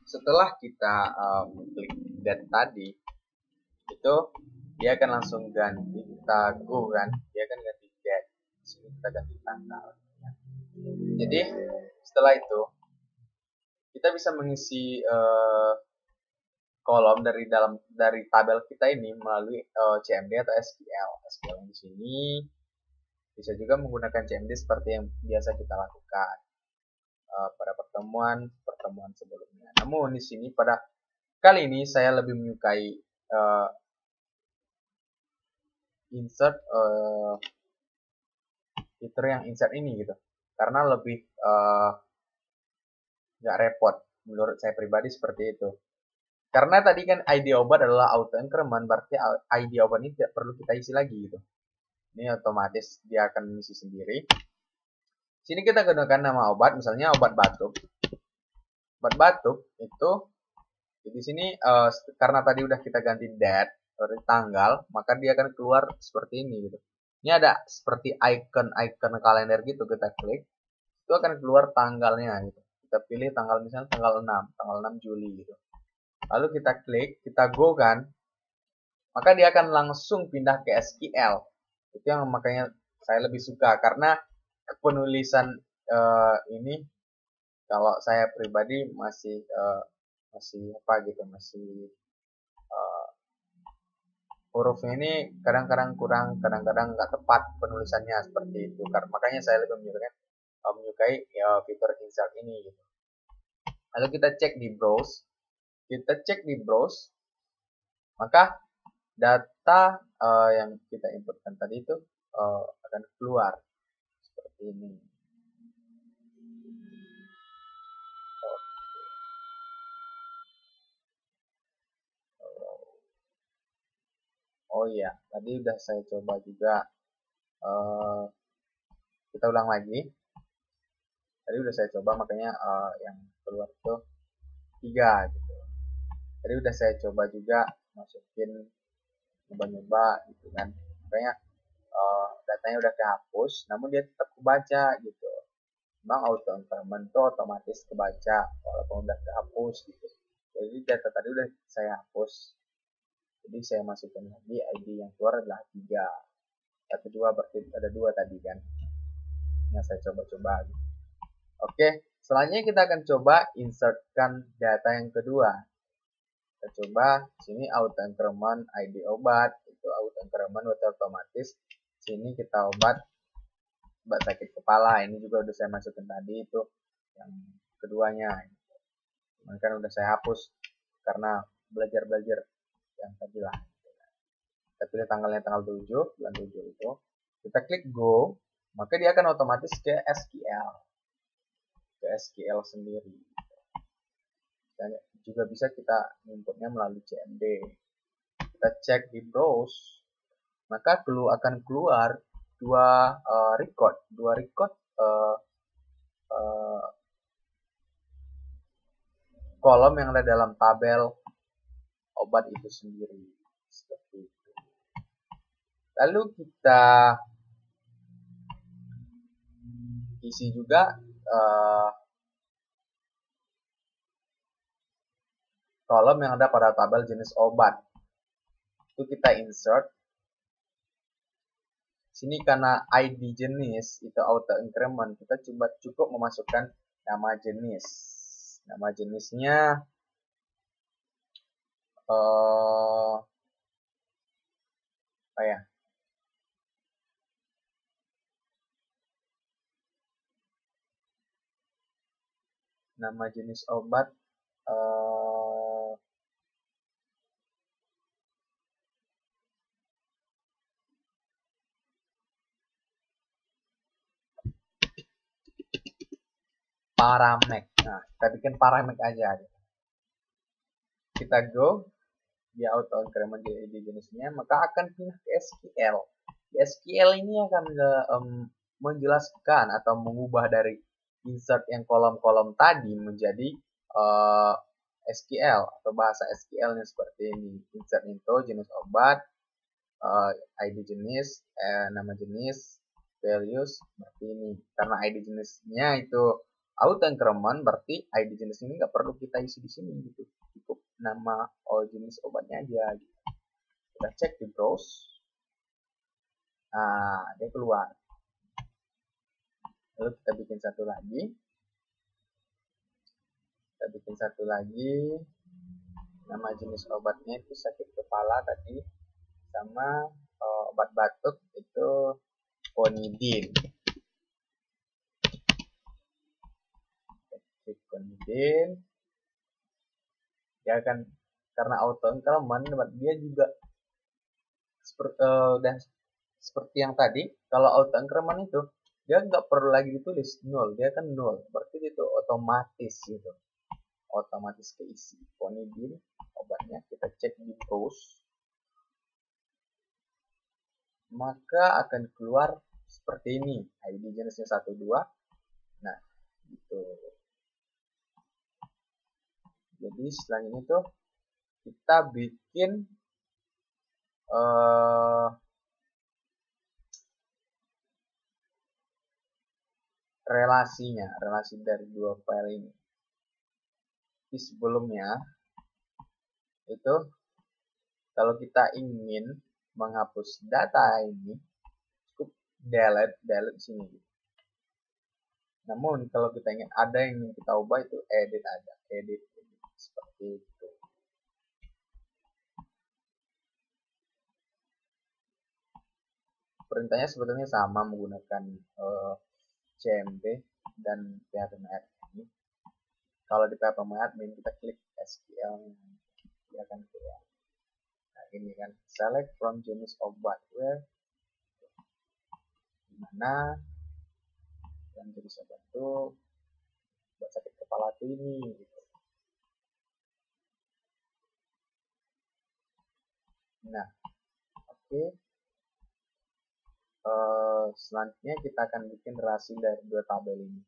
setelah kita klik that tadi, itu dia akan langsung ganti, kita go kan, dia akan ganti that. Sini kita ganti tanggal. Jadi setelah itu kita bisa mengisi kolom dari tabel kita ini melalui CMD atau SQL. SQL di sini bisa juga menggunakan CMD seperti yang biasa kita lakukan pada pertemuan sebelumnya. Namun di sini pada kali ini saya lebih menyukai insert fitur yang insert ini gitu, karena lebih nggak repot menurut saya pribadi seperti itu. Karena tadi kan ID obat adalah auto increment, berarti ID obat ini tidak perlu kita isi lagi gitu. Ini otomatis dia akan mengisi sendiri. Sini kita gunakan nama obat, misalnya obat batuk. Obat batuk itu di sini karena tadi udah kita ganti date dari tanggal, maka dia akan keluar seperti ini gitu. Ini ada seperti icon kalender gitu, kita klik, itu akan keluar tanggalnya gitu. Kita pilih tanggal, misalnya tanggal 6 Juli gitu. Lalu kita klik, kita go kan, maka dia akan langsung pindah ke SQL. Itu yang makanya saya lebih suka, karena penulisan ini kalau saya pribadi masih apa gitu, masih hurufnya ini kadang-kadang kurang, kadang-kadang nggak tepat penulisannya seperti itu. Makanya saya lebih menyukai fitur insert ini gitu. Lalu kita cek di browse, maka data yang kita inputkan tadi itu akan keluar seperti ini. Oh iya, tadi udah saya coba juga. Kita ulang lagi. Tadi udah saya coba, makanya yang keluar itu 3 gitu. Tadi udah saya coba juga masukin, nyoba-nyoba gitu kan. Makanya datanya udah kehapus, namun dia tetap kebaca gitu. Memang auto increment itu otomatis kebaca walaupun udah kehapus gitu. Jadi data tadi udah saya hapus. Jadi saya masukin lagi, ID yang keluar adalah 3. Satu 2 berarti ada 2 tadi kan. Yang saya coba-coba gitu. Oke, selanjutnya kita akan coba insertkan data yang kedua. Kita coba sini auto increment ID obat, itu auto increment otomatis. Sini kita obat sakit kepala, ini juga udah saya masukin tadi, itu yang keduanya. Cuman kan udah saya hapus karena belajar yang tadi lah. Kita pilih tanggalnya tanggal 7, bulan 7 itu. Kita klik go, maka dia akan otomatis ke SQL sendiri. Dan juga bisa kita inputnya melalui CMD. Kita cek di browse, maka akan keluar dua record kolom yang ada dalam tabel obat itu sendiri seperti itu. Lalu kita isi juga kolom yang ada pada tabel jenis obat. Itu kita insert. Sini karena ID jenis itu auto increment, kita cukup memasukkan nama jenis. Nama jenisnya apa ya? Nama jenis obat Paramek. Nah, kita bikin Paramek aja. Kita go, dia auto increment di jenisnya, maka akan pindah ke SQL. Di SQL ini akan menjelaskan atau mengubah dari insert yang kolom-kolom tadi menjadi SQL atau bahasa SQL-nya seperti ini. Insert info, jenis obat, ID jenis, nama jenis, values seperti ini. Karena ID jenisnya itu auto increment berarti ID jenis ini nggak perlu kita isi di sini gitu, cukup nama jenis obatnya aja gitu. Kita cek di browse, nah dia keluar. Lalu kita bikin satu lagi, nama jenis obatnya itu sakit kepala tadi, sama obat batuk itu Konidin. Konidin ya kan, karena auto increment dia juga seperti yang tadi. Kalau auto increment itu dia nggak perlu lagi ditulis nol, dia kan nol, berarti itu otomatis gitu, otomatis keisi. Konidin obatnya kita cek di browse, maka akan keluar seperti ini, ID jenisnya 12. Nah gitu. Jadi selanjutnya tuh kita bikin relasi dari dua file ini. Di sebelumnya itu kalau kita ingin menghapus data ini cukup delete sini. Namun kalau kita ingin ada yang ingin kita ubah itu edit seperti itu. Perintahnya sebetulnya sama menggunakan cmp dan php-admin. Kalau di php-admin kita klik SQL, dia akan keluar. Nah ini kan select from jenis obat where, dimana yang jenis obat itu buat sakit kepala itu ini gitu. Nah oke. Selanjutnya kita akan bikin relasi dari dua tabel ini.